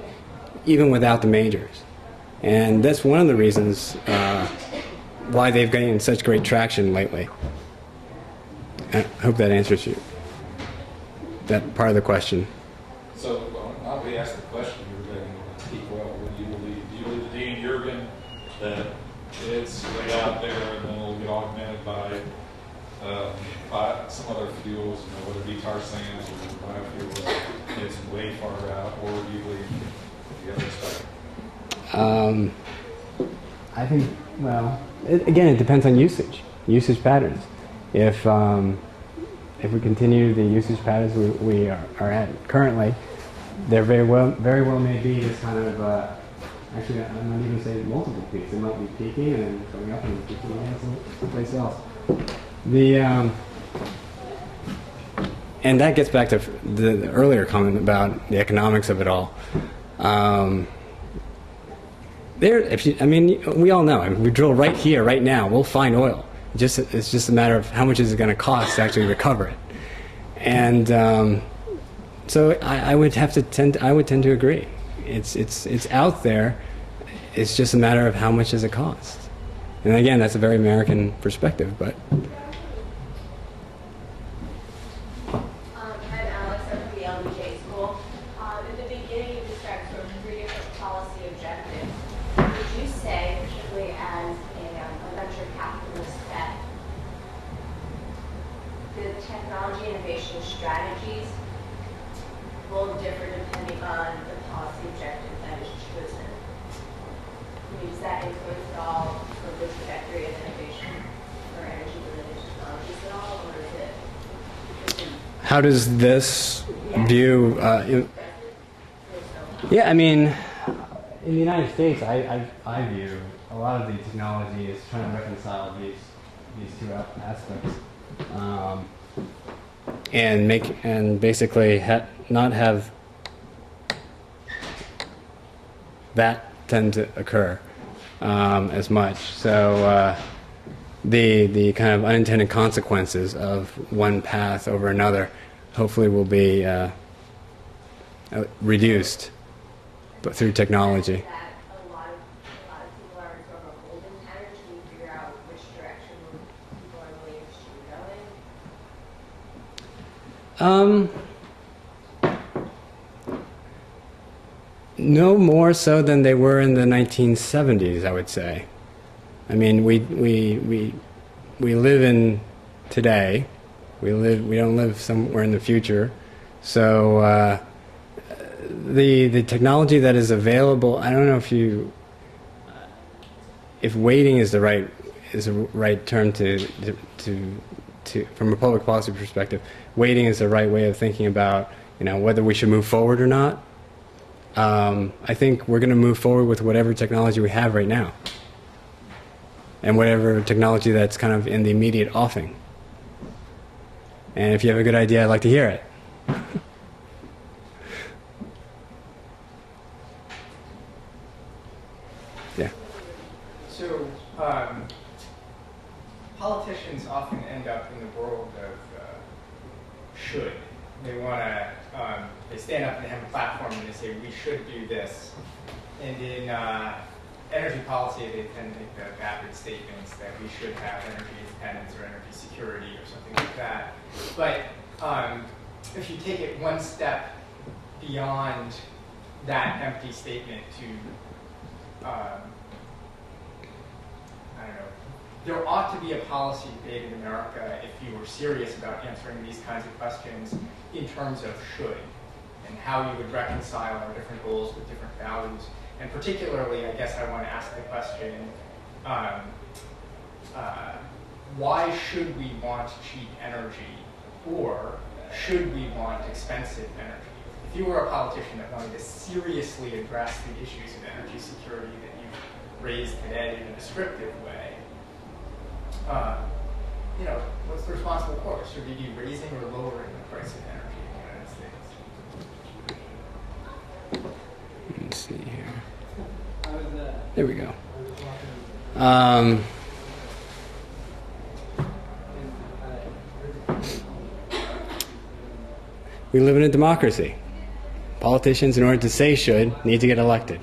even without the majors. And that's one of the reasons why they've gained such great traction lately. I hope that answers that part of the question. So, now we asked the question, you were getting peak oil. Do you believe the Dean Jurgen that it's way out there and then it'll get augmented by some other fuels, whether it be tar sands or biofuels, it's way far out, or do you believe the other stuff? I think, again, it depends on usage patterns. If we continue the usage patterns we are at currently, there very well may be this kind of, actually I'm not even saying multiple peaks. It might be peaking and then going up and peaking again someplace else. And that gets back to the earlier comment about the economics of it all. We all know. We drill right here, right now. We'll find oil. It's just a matter of how much is it going to cost to actually recover it. And so I would tend to agree. It's out there. It's just a matter of how much does it cost. And again, that's a very American perspective, but. Strategies will differ depending on the policy objective that is chosen. Does that influence at all for the trajectory of innovation or energy-related technologies at all, or is it? How does this view? Yeah, I mean, in the United States, I view a lot of the technology is trying to reconcile these two aspects. And basically not have that tend to occur as much. So the kind of unintended consequences of one path over another hopefully will be reduced, but through technology. A lot of people are sort of a golden pattern to figure out which direction people are really interested in going. No more so than they were in the 1970s, I would say. I mean, we live in today. We don't live somewhere in the future. So the technology that is available, I don't know if waiting is the right term to from a public policy perspective. Waiting is the right way of thinking about whether we should move forward or not. I think we're going to move forward with whatever technology we have right now, and whatever technology that's kind of in the immediate offing. And if you have a good idea, I'd like to hear it. Yeah. So world of should. They want to, they stand up and they have a platform and they say, we should do this. And in energy policy, they tend to make the vapid statements that we should have energy independence or energy security or something like that. But if you take it one step beyond that empty statement to, I don't know, there ought to be a policy debate in America if you were serious about answering these kinds of questions in terms of should and how you would reconcile our different goals with different values. And particularly, I guess I want to ask the question, why should we want cheap energy or should we want expensive energy? If you were a politician that wanted to seriously address the issues of energy security that you've raised today in a descriptive way, you know, what's the responsible course? Should we be raising or lowering the price of energy in the United States? Let's see here. There we go. We live in a democracy. Politicians, in order to say should, need to get elected.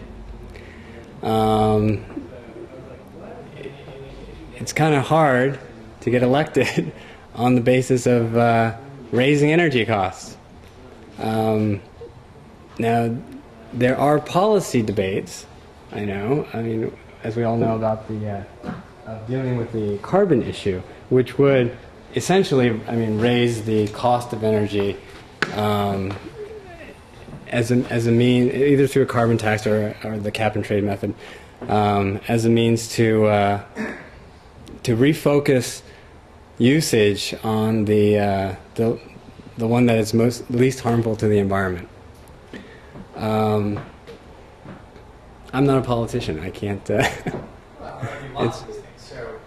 It's kind of hard to get elected on the basis of raising energy costs. Now, there are policy debates, I know. I mean, as we all know about the dealing with the carbon issue, which would essentially, I mean, raise the cost of energy as a mean, either through a carbon tax or the cap and trade method, as a means to refocus usage on the one that is least harmful to the environment. I'm not a politician. I can't. Well, I mean, lots of these things. So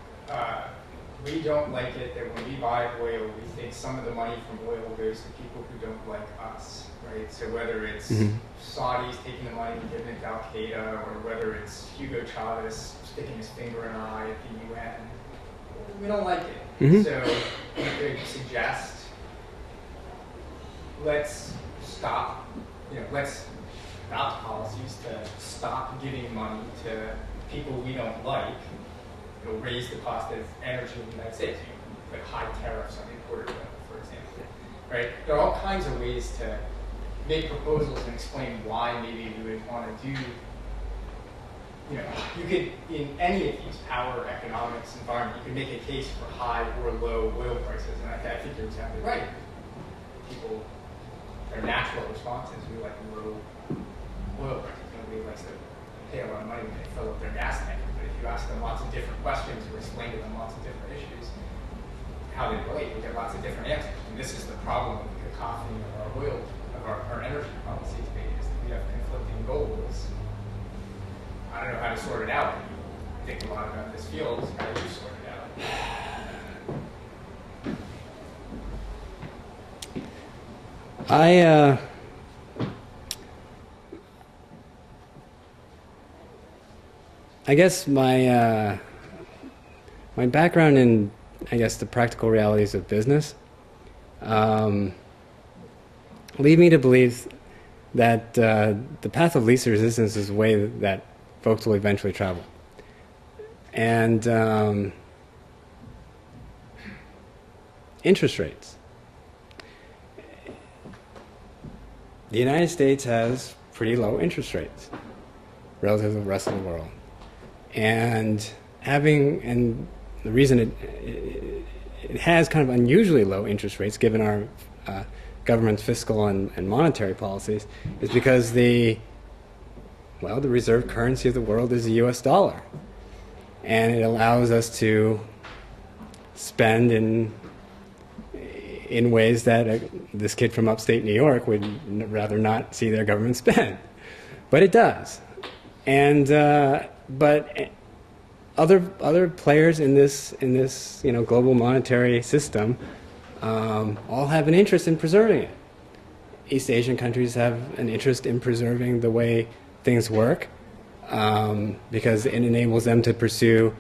we don't like it that when we buy oil, we think some of the money from oil goes to people who don't like us, right? So whether it's Saudis taking the money and giving it to Al Qaeda, or whether it's Hugo Chavez sticking his finger in our eye at the UN, we don't like it. So we could suggest, let's stop. Let's adopt policies to stop giving money to people we don't like. It'll raise the cost of energy in the United States. You put high tariffs on imported oil, for example. Right? There are all kinds of ways to make proposals and explain why maybe we would want to do. You could, in any of these power economics environment, you could make a case for high or low oil prices, and I think you're exactly right. People, their natural response is we like low oil prices. Nobody likes to pay a lot of money when they fill up their gas tank. But if you ask them lots of different questions or explain to them lots of different issues, how they relate, you get lots of different answers. And this is the problem with the cacophony of our oil, of our energy policy debate, is that we have conflicting goals. I don't know how to sort it out. I think a lot about this field. How do you sort it out? I guess my background in, I guess, the practical realities of business lead me to believe that the path of least resistance is the way that folks will eventually travel. And interest rates. The United States has pretty low interest rates relative to the rest of the world. And the reason it has kind of unusually low interest rates given our government's fiscal and monetary policies is because the reserve currency of the world is the US dollar. And it allows us to spend in ways that this kid from upstate New York would rather not see their government spend. But it does. And but other players in this global monetary system all have an interest in preserving it. East Asian countries have an interest in preserving the way things work because it enables them to pursue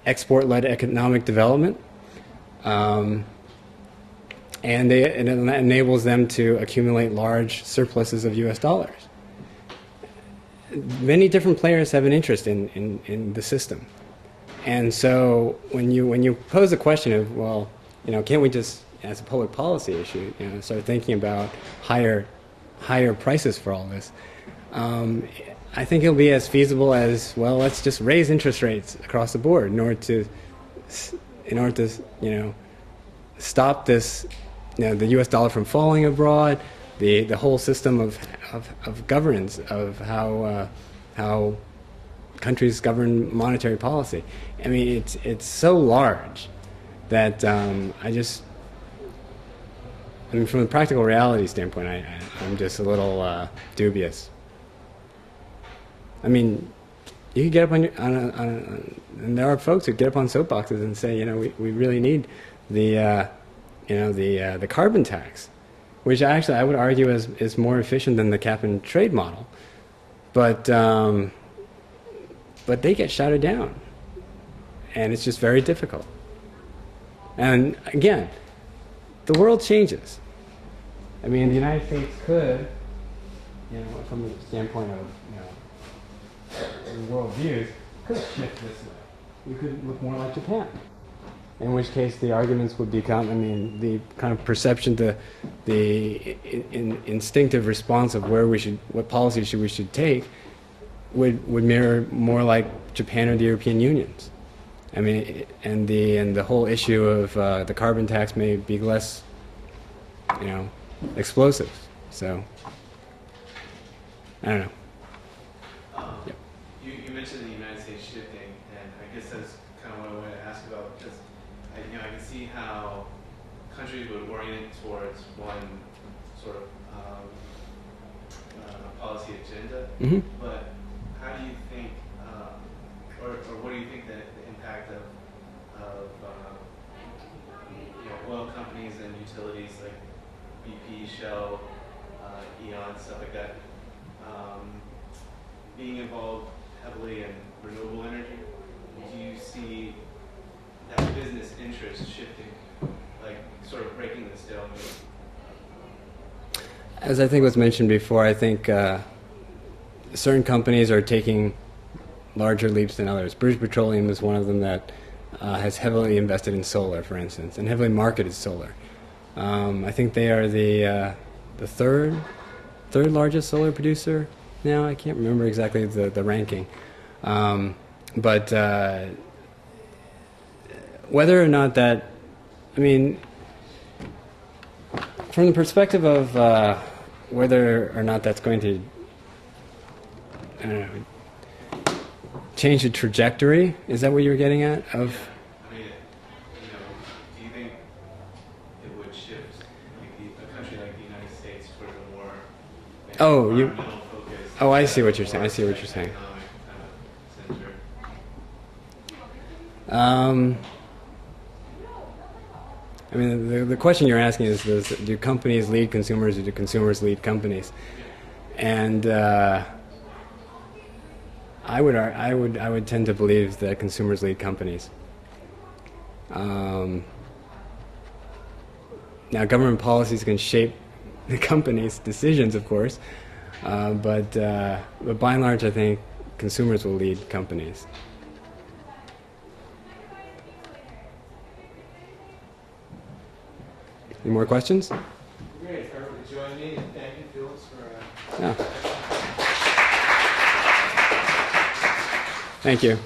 export-led economic development, and it enables them to accumulate large surpluses of U.S. dollars. Many different players have an interest in the system, and so when you pose the question of, well, can't we just, as a public policy issue, start thinking about higher prices for all this? I think it'll be as feasible as, well, let's just raise interest rates across the board in order to stop this, the U.S. dollar from falling abroad, the whole system of governance of how countries govern monetary policy. I mean, it's so large that from the practical reality standpoint, I'm just a little dubious. I mean, you could get up and there are folks who get up on soapboxes and say, we really need the carbon tax, which actually I would argue is more efficient than the cap and trade model, but they get shouted down, and it's just very difficult. And again, the world changes. I mean, the United States could, from the standpoint of world views, could shift this way. We could look more like Japan. In which case, the arguments would become, the kind of perception, the instinctive response of what policies we should take, would mirror more like Japan or the European Unions. I mean, and the whole issue of the carbon tax may be less, explosive. So, I don't know. Yep. You mentioned the United States shifting, and I guess that's kind of what I wanted to ask about, because I can see how countries would orient towards one sort of policy agenda, Mm-hmm. but how do you think, or what do you think that the impact of oil companies and utilities like BP, Shell, Eon, stuff like that, being involved heavily in renewable energy? Do you see that business interest shifting, like sort of breaking the stalemate? As I think was mentioned before, I think certain companies are taking larger leaps than others. British Petroleum is one of them that has heavily invested in solar, for instance, and heavily marketed solar. I think they are the third largest solar producer now. I can't remember exactly the ranking. But whether or not that, from the perspective of whether or not that's going to, change the trajectory, is that what you're getting at? Do you think it would shift a country like the United States toward a more environmental focus? Oh, I see what you're saying. Economic kind of center? The question you're asking is, do companies lead consumers or do consumers lead companies? And I would tend to believe that consumers lead companies. Now, government policies can shape the company's decisions, of course, but by and large, I think consumers will lead companies. Any more questions? Great. Everybody join me and thank you, Felix, for... Yeah. Thank you.